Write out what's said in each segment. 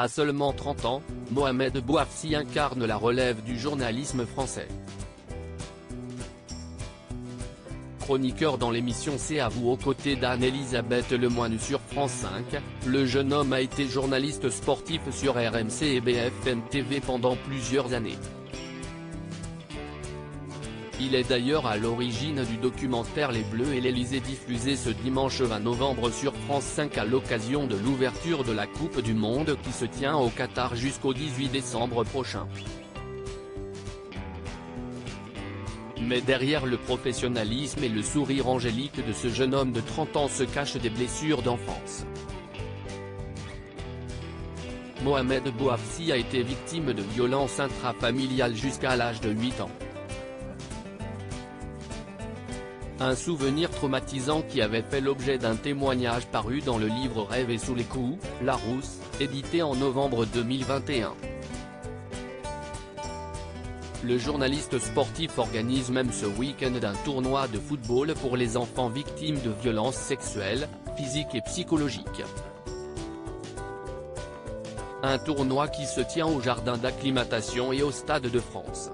À seulement 30 ans, Mohamed Bouafsi incarne la relève du journalisme français. Chroniqueur dans l'émission C'est à vous aux côtés d'Anne-Elisabeth Lemoine sur France 5, le jeune homme a été journaliste sportif sur RMC et BFM TV pendant plusieurs années. Il est d'ailleurs à l'origine du documentaire Les Bleus et l'Elysée diffusé ce dimanche 20 novembre sur France 5 à l'occasion de l'ouverture de la Coupe du Monde qui se tient au Qatar jusqu'au 18 décembre prochain. Mais derrière le professionnalisme et le sourire angélique de ce jeune homme de 30 ans se cachent des blessures d'enfance. Mohamed Bouafsi a été victime de violences intrafamiliales jusqu'à l'âge de 8 ans. Un souvenir traumatisant qui avait fait l'objet d'un témoignage paru dans le livre Rêve et sous les coups, Larousse, édité en novembre 2021. Le journaliste sportif organise même ce week-end un tournoi de football pour les enfants victimes de violences sexuelles, physiques et psychologiques. Un tournoi qui se tient au jardin d'acclimatation et au Stade de France.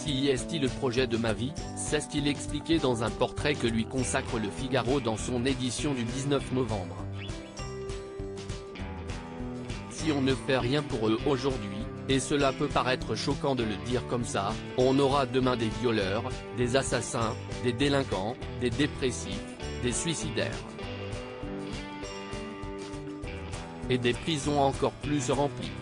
Si est-il le projet de ma vie, s'est-il expliqué dans un portrait que lui consacre Le Figaro dans son édition du 19 novembre. Si on ne fait rien pour eux aujourd'hui, et cela peut paraître choquant de le dire comme ça, on aura demain des violeurs, des assassins, des délinquants, des dépressifs, des suicidaires. Et des prisons encore plus remplies.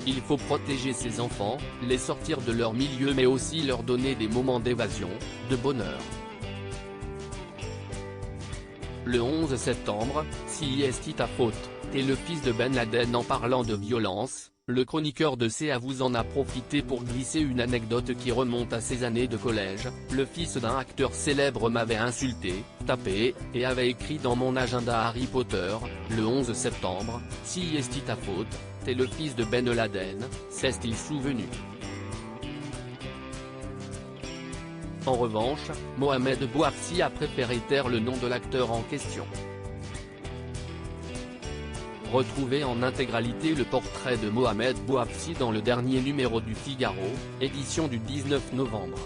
Il faut protéger ces enfants, les sortir de leur milieu mais aussi leur donner des moments d'évasion, de bonheur. Le 11 septembre, si est ta faute, t'es le fils de Ben Laden. En parlant de violence, le chroniqueur de C'est à vous en a profité pour glisser une anecdote qui remonte à ses années de collège. Le fils d'un acteur célèbre m'avait insulté, tapé, et avait écrit dans mon agenda Harry Potter, le 11 septembre, si est ta faute, t'es le fils de Ben Laden, s'est-il souvenu. En revanche, Mohamed Bouafsi a préféré taire le nom de l'acteur en question. Retrouvez en intégralité le portrait de Mohamed Bouafsi dans le dernier numéro du Figaro, édition du 19 novembre.